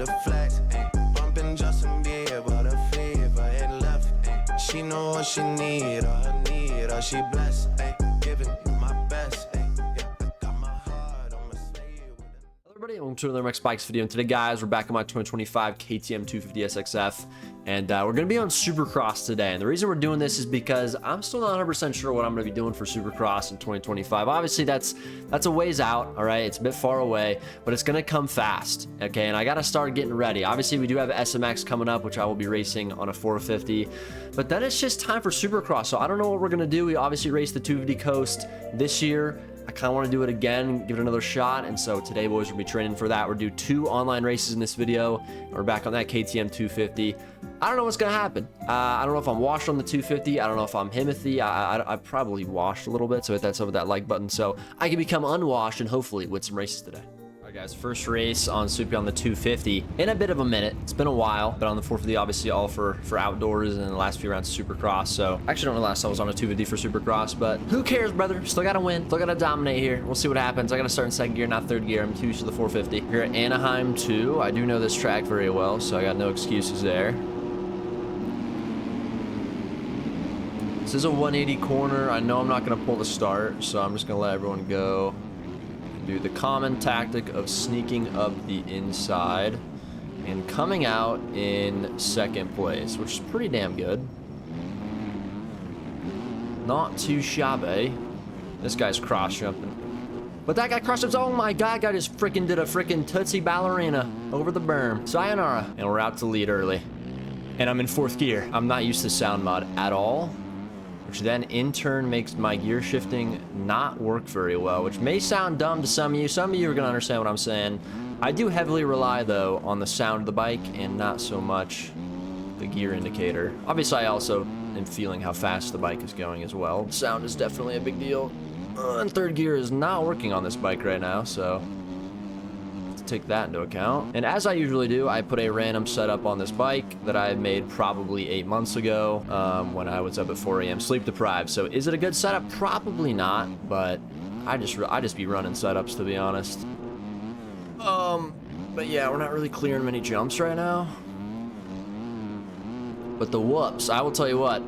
the flex, bumping Justin Bieber, the fever, head left, she know what she need, or she blessed, giving you my best, yeah, I got my heart on my sleeve. Hello everybody, welcome to another MX Bikes video, and today guys, we're back on my 2025 KTM 250 SXF, and we're going to be on Supercross today. And the reason we're doing this is because I'm still not 100% sure what I'm going to be doing for Supercross in 2025. Obviously, that's a ways out, all right? It's a bit far away, but it's going to come fast, okay? And I got to start getting ready. Obviously, we do have SMX coming up, which I will be racing on a 450, but then it's just time for Supercross. So I don't know what we're going to do. We obviously raced the 250 Coast this year. I kind of want to do it again, give it another shot, and so today, boys, we'll be training for that. We're doing 2 online races in this video, and we're back on that KTM 250. I don't know what's going to happen. I don't know if I'm washed on the 250. I don't know if I'm Himothy. I probably washed a little bit, so hit that some of that like button so I can become unwashed and hopefully win some races today. All right, guys, first race on Soupy on the 250 in a bit of a minute. It's been a while, but on the 450, obviously all for outdoors and the last few rounds of Supercross. So I actually don't know last time I was on a 250 for Supercross, but who cares, brother? Still got to win. Still got to dominate here. We'll see what happens. I got to start in second gear, not third gear. I'm too used to the 450. Here at Anaheim 2, I do know this track very well, so I got no excuses there. This is a 180 corner. I know I'm not going to pull the start, so I'm just going to let everyone go. Do the common tactic of sneaking up the inside and coming out in second place, which is pretty damn good. Not too shabby. This guy's cross jumping. But that guy cross jumps. Oh my god, guy just freaking did a freaking Tootsie Ballerina over the berm. Sayonara. And we're out to lead early. And I'm in 4th gear. I'm not used to sound mod at all, which then in turn makes my gear shifting not work very well, which may sound dumb to some of you. Some of you are going to understand what I'm saying. I do heavily rely, though, on the sound of the bike and not so much the gear indicator. Obviously, I also am feeling how fast the bike is going as well. Sound is definitely a big deal. And 3rd gear is not working on this bike right now, so take that into account. And as I usually do, I put a random setup on this bike that I made probably 8 months ago when I was up at 4 a.m. sleep deprived. So is it a good setup? Probably not, but I just be running setups, to be honest. But yeah, we're not really clearing many jumps right now. But the whoops, I will tell you what,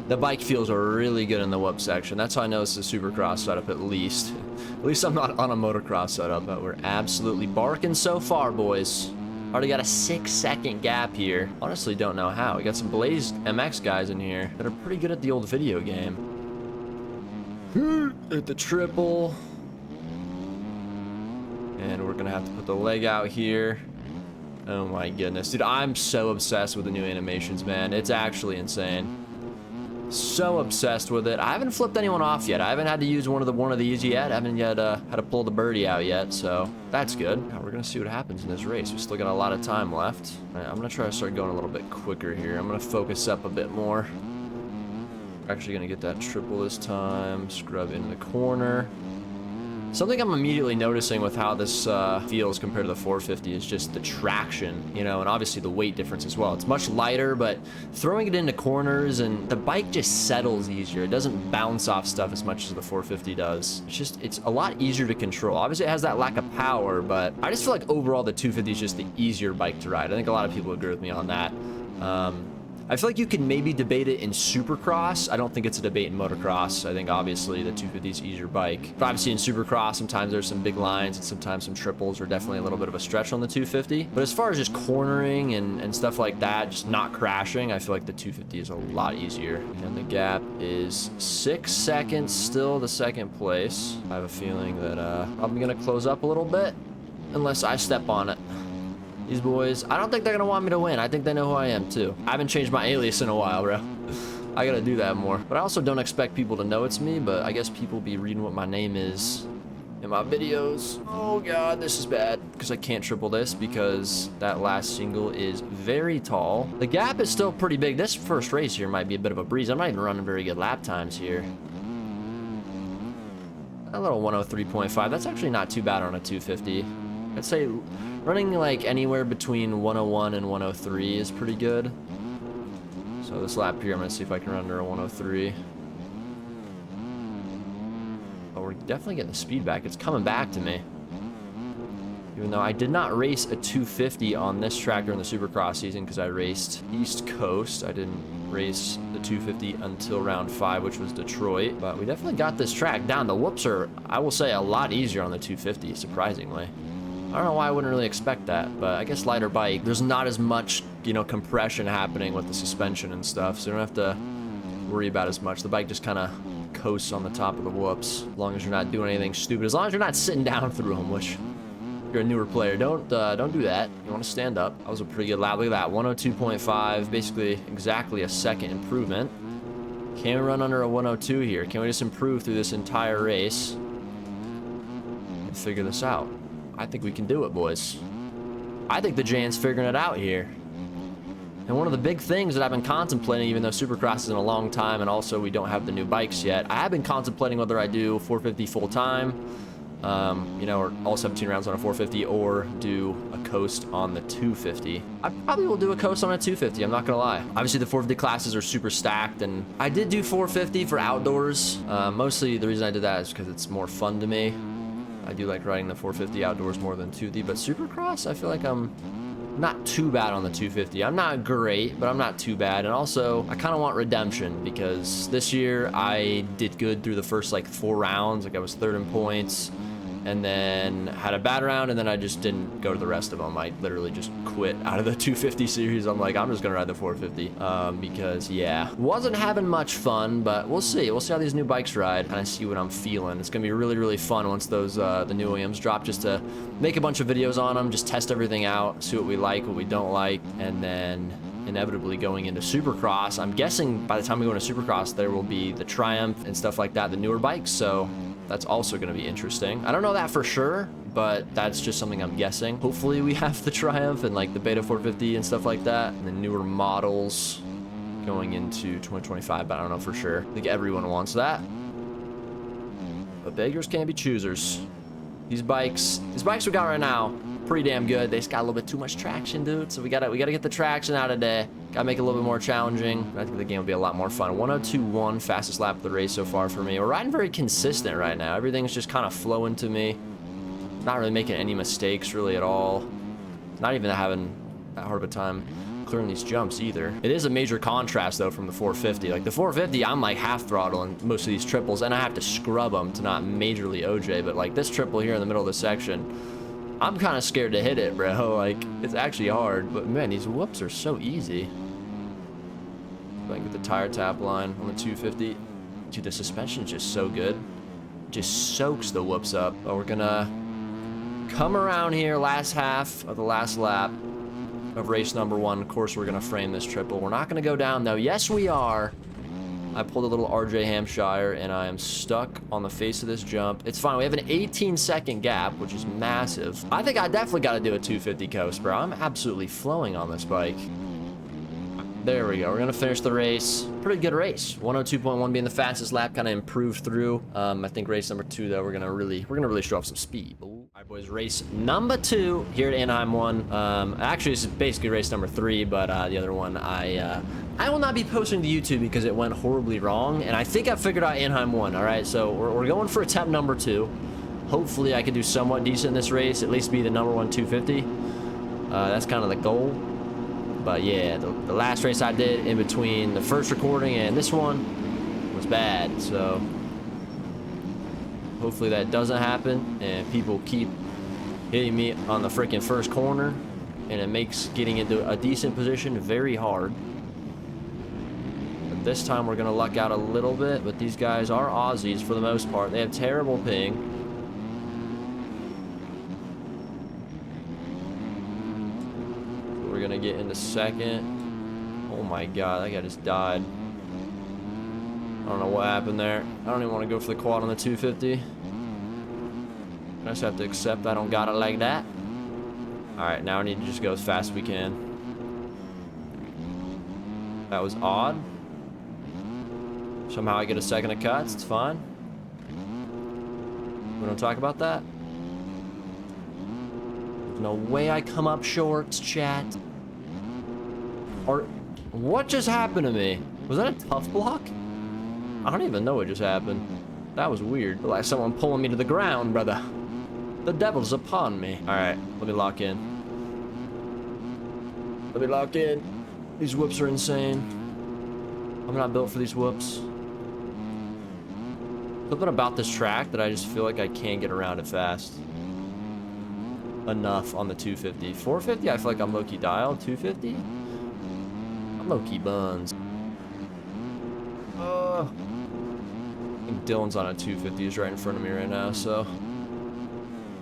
the bike feels really good in the whoop section. That's how I know it's a Supercross setup, at least. At least I'm not on a motocross setup, but we're absolutely barking so far, boys. Already got a 6-second gap here. Honestly, don't know how. We got some Blazed MX guys in here that are pretty good at the old video game. At the triple. And we're gonna have to put the leg out here. Oh my goodness. Dude, I'm so obsessed with the new animations, man. It's actually insane. So obsessed with it. I haven't flipped anyone off yet. I haven't had to use one of these yet. I haven't yet had to pull the birdie out yet, so that's good. Now we're gonna see what happens in this race. We still got a lot of time left. All right, I'm gonna try to start going a little bit quicker here. I'm gonna focus up a bit more. We're actually gonna get that triple this time. Scrub into the corner. Something I'm immediately noticing with how this feels compared to the 450 is just the traction, you know, and obviously the weight difference as well. It's much lighter, but throwing it into corners and the bike just settles easier. It doesn't bounce off stuff as much as the 450 does. It's a lot easier to control. Obviously, it has that lack of power, but I just feel like overall the 250 is just the easier bike to ride. I think a lot of people agree with me on that. I feel like you can maybe debate it in Supercross. I don't think it's a debate in motocross. I think obviously the 250 is easier bike. But obviously in Supercross, sometimes there's some big lines and sometimes some triples are definitely a little bit of a stretch on the 250. But as far as just cornering and stuff like that, just not crashing, I feel like the 250 is a lot easier. And the gap is 6 seconds still to second place. I have a feeling that I'm gonna close up a little bit unless I step on it. These boys, I don't think they're gonna want me to win. I think they know who I am too. I haven't changed my alias in a while, bro. I gotta do that more. But I also don't expect people to know it's me, but I guess people be reading what my name is in my videos. Oh god, this is bad. Because I can't triple this because that last single is very tall. The gap is still pretty big. This first race here might be a bit of a breeze. I'm not even running very good lap times here. A little 103.5. That's actually not too bad on a 250. I'd say running like anywhere between 101 and 103 is pretty good. So this lap here, I'm gonna see if I can run under a 103. Oh, we're definitely getting the speed back. It's coming back to me. Even though I did not race a 250 on this track during the Supercross season because I raced East Coast. I didn't race the 250 until round 5, which was Detroit. But we definitely got this track down. The whoops are, I will say, a lot easier on the 250, surprisingly. I don't know why I wouldn't really expect that, but I guess lighter bike, there's not as much, you know, compression happening with the suspension and stuff, so you don't have to worry about as much. The bike just kind of coasts on the top of the whoops, as long as you're not doing anything stupid. As long as you're not sitting down through them, which, if you're a newer player, don't do that. You want to stand up. That was a pretty good lap. Look at that, 102.5, basically exactly a second improvement. Can we run under a 102 here? Can we just improve through this entire race and figure this out? I think we can do it, boys. I think the Jann's figuring it out here. And one of the big things that I've been contemplating, even though Supercross is in a long time and also we don't have the new bikes yet, I have been contemplating whether I do 450 full time, you know, or all 17 rounds on a 450, or do a coast on the 250. I probably will do a coast on a 250, I'm not gonna lie. Obviously the 450 classes are super stacked, and I did do 450 for outdoors. Mostly the reason I did that is because it's more fun to me. I do like riding the 450 outdoors more than 250, but Supercross, I feel like I'm not too bad on the 250. I'm not great, but I'm not too bad. And also, I kind of want redemption because this year I did good through the first like 4 rounds. Like I was 3rd in points, and then had a bad round, and then I just didn't go to the rest of them. I literally just quit out of the 250 series. I'm like, I'm just gonna ride the 450 because yeah, wasn't having much fun, but we'll see. We'll see how these new bikes ride, and I see what I'm feeling. It's gonna be really, really fun once those the new Williams drop, just to make a bunch of videos on them, just test everything out, see what we like, what we don't like, and then inevitably going into Supercross. I'm guessing by the time we go into Supercross, there will be the Triumph and stuff like that, the newer bikes, so that's also going to be interesting. I don't know that for sure, but that's just something I'm guessing. Hopefully we have the Triumph and like the Beta 450 and stuff like that, and the newer models going into 2025, but I don't know for sure. I think everyone wants that. But beggars can't be choosers. These bikes we got right now, pretty damn good. They just got a little bit too much traction, dude. So we gotta get the traction out of there. Gotta make it a little bit more challenging. I think the game will be a lot more fun. 102.1, fastest lap of the race so far for me. We're riding very consistent right now. Everything's just kind of flowing to me. Not really making any mistakes really at all. Not even having that hard of a time clearing these jumps either. It is a major contrast though from the 450. Like the 450, I'm like half throttle in most of these triples, and I have to scrub them to not majorly OJ. But like this triple here in the middle of the section, I'm kind of scared to hit it, bro. Like, it's actually hard, but man, these whoops are so easy. If I can get the tire tap line on the 250. Dude, the suspension is just so good. Just soaks the whoops up. But we're gonna come around here last half of the last lap of race number 1. Of course, we're gonna frame this triple. We're not gonna go down though. Yes, we are. I pulled a little RJ Hampshire, and I am stuck on the face of this jump. It's fine. We have an 18-second gap, which is massive. I think I definitely got to do a 250 coast, bro. I'm absolutely flowing on this bike. There we go. We're going to finish the race. Pretty good race. 102.1 being the fastest lap, kind of improved through. I think race number 2, though, we're gonna really show off some speed. All right, boys. Race number 2 here at Anaheim 1. Actually, this is basically race number 3, but the other one I will not be posting to YouTube because it went horribly wrong, and I think I figured out Anaheim 1. All right, so we're going for attempt number 2. Hopefully, I can do somewhat decent in this race, at least be the number 1 250. That's kind of the goal. But yeah, the last race I did in between the first recording and this one was bad, so hopefully that doesn't happen and people keep hitting me on the freaking first corner, and it makes getting into a decent position very hard. But this time we're gonna luck out a little bit, but these guys are Aussies for the most part. They have terrible ping. We're gonna get into second. Oh my god, that guy just died. I don't know what happened there. I don't even want to go for the quad on the 250. I just have to accept I don't got it like that. Alright, now I need to just go as fast as we can. That was odd. Somehow I get a second of cuts, it's fine. We don't talk about that. There's no way I come up short, chat. Or what just happened to me? Was that a tough block? I don't even know what just happened. That was weird. Like someone pulling me to the ground, brother. The devil's upon me. All right, let me lock in. Let me lock in. These whoops are insane. I'm not built for these whoops. Something about this track that I just feel like I can't get around it fast enough on the 250. 450, I feel like I'm low-key dialed. 250, I'm low-key buns. I think Dylan's on a 250. He's right in front of me right now, so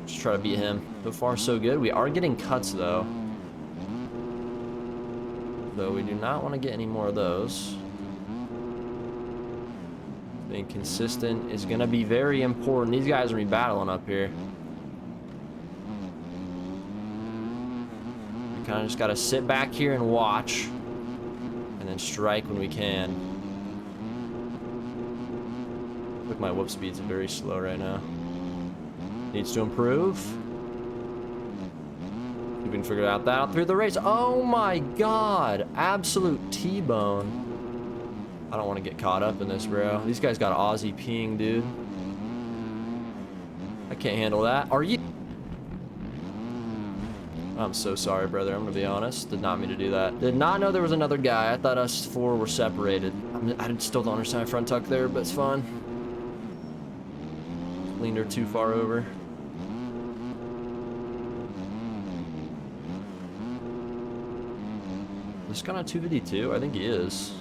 just try to beat him. So far, so good. We are getting cuts, though. Though we do not want to get any more of those. Being consistent is going to be very important. These guys are battling up here. We kind of just got to sit back here and watch. And then strike when we can. Look, my whoop speeds are very slow right now. Needs to improve. We can figure out that out through the race. Oh my god. Absolute T-bone. I don't want to get caught up in this, bro. These guys got Aussie peeing, dude. I can't handle that. Are you? I'm so sorry, brother. I'm gonna be honest. Did not mean to do that. Did not know there was another guy. I thought us four were separated. I still don't understand my front tuck there, but it's fine. Leaned her too far over. This guy on 252? I think he is.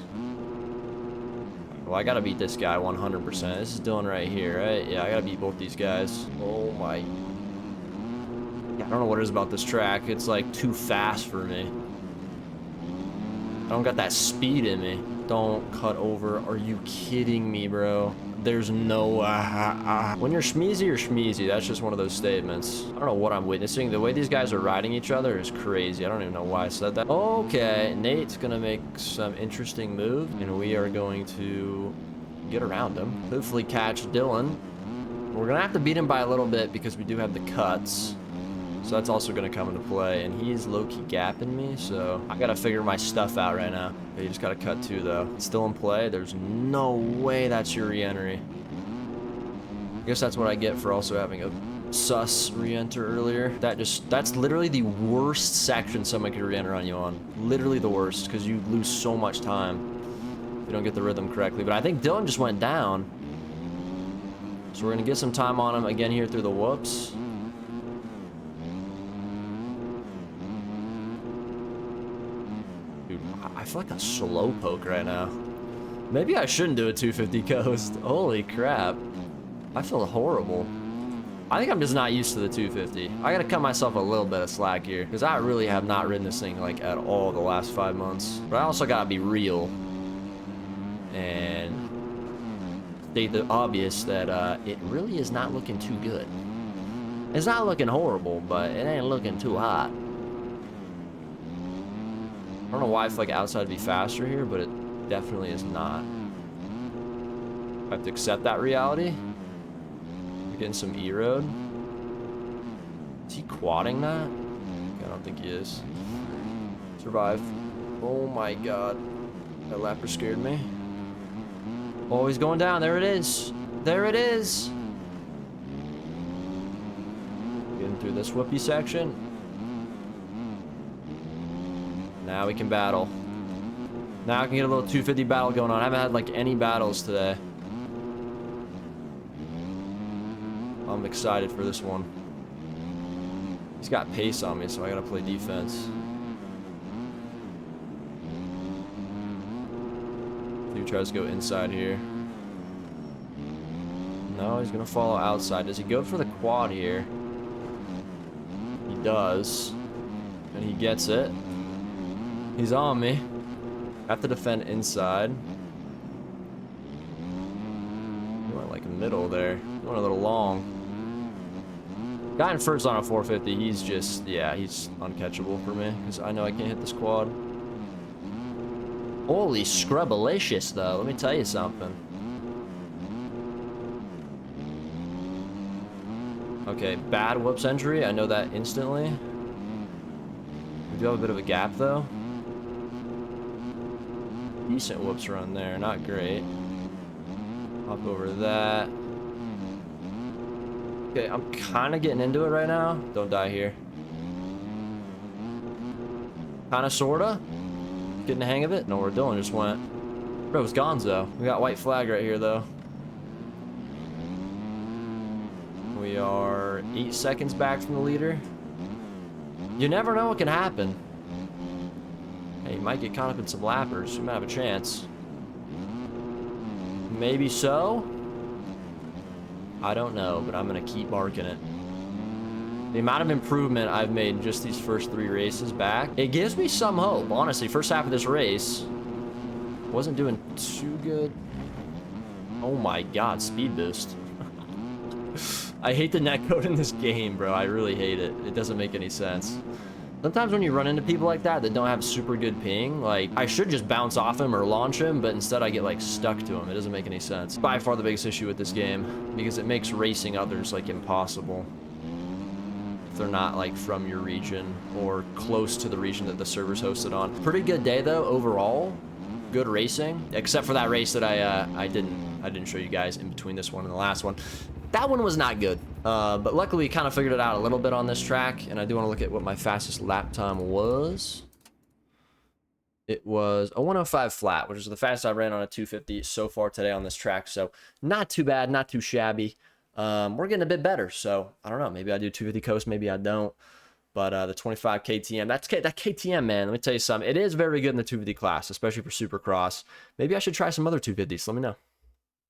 Well, I gotta beat this guy 100%. This is Dylan right here, right? Yeah, I gotta beat both these guys. Oh my. Yeah, I don't know what it is about this track. It's like too fast for me. I don't got that speed in me. Don't cut over. Are you kidding me, bro? There's no when you're schmeezy, you're schmeezy. That's just one of those statements. I don't know what I'm witnessing. The way these guys are riding each other is crazy. I don't even know why I said that. Okay, Nate's gonna make some interesting moves, and we are going to get around him. Hopefully catch Dylan. We're gonna have to beat him by a little bit because we do have the cuts. So that's also gonna come into play, and he's low-key gapping me, so I gotta figure my stuff out right now. Okay, you just gotta cut two though. It's still in play. There's no way that's your re-entry. I guess that's what I get for also having a sus re-enter earlier. That's literally the worst section someone could re-enter on you on. Literally the worst, because you lose so much time if you don't get the rhythm correctly. But I think Dylan just went down. So we're gonna get some time on him again here through the whoops. I feel like a slow poke right now. Maybe I shouldn't do a 250 coast. Holy crap. I feel horrible. I think I'm just not used to the 250. I gotta cut myself a little bit of slack here, because I really have not ridden this thing like at all the last 5 months. But I also gotta be real and state the obvious that it really is not looking too good. It's not looking horrible, but it ain't looking too hot. I don't know why I feel like outside would be faster here, but it definitely is not. I have to accept that reality. We're getting some E-road. Is he quadding that? I don't think he is. Survive. Oh my god. That lapper scared me. Oh, he's going down. There it is. There it is. Getting through this whoopee section. Now we can battle. Now I can get a little 250 battle going on. I haven't had like any battles today. I'm excited for this one. He's got pace on me, so I gotta play defense. He tries to go inside here. No, he's gonna follow outside. Does he go for the quad here? He does. And he gets it. He's on me. I have to defend inside. He went like middle there. He went a little long. Guy in first on a 450, he's just, yeah, he's uncatchable for me, because I know I can't hit this quad. Holy scrubbalicious, though. Let me tell you something. Okay, bad whoops entry. I know that instantly. We do have a bit of a gap, though. Decent whoops run there, not great. Hop over that. Okay, I'm kind of getting into it right now. Don't die here. Kind of, sorta. Getting the hang of it. No, where Dylan just went. Bro, it's Gonzo. We got white flag right here, though. We are 8 seconds back from the leader. You never know what can happen. Hey, you might get caught up in some lappers. You might have a chance. Maybe so. I don't know, but I'm going to keep marking it. The amount of improvement I've made in just these first 3 races back, it gives me some hope. Honestly, first half of this race, wasn't doing too good. Oh my god, speed boost. I hate the netcode in this game, bro. I really hate it. It doesn't make any sense. Sometimes when you run into people like that don't have super good ping, like, I should just bounce off him or launch him, but instead I get, like, stuck to him. It doesn't make any sense. By far the biggest issue with this game, because it makes racing others, like, impossible. If they're not, like, from your region or close to the region that the server's hosted on. Pretty good day, though, overall. Good racing, except for that race that I didn't show you guys in between this one and the last one. That one was not good, but luckily kind of figured it out a little bit on this track, and I do want to look at what my fastest lap time was. It was a 105 flat, which is the fastest I ran on a 250 so far today on this track, so not too bad, not too shabby. We're getting a bit better, so I don't know, maybe I do 250 coast, maybe I don't, but the 25 KTM, that KTM, man, let me tell you something, it is very good in the 250 class, especially for Supercross. Maybe I should try some other 250s, let me know.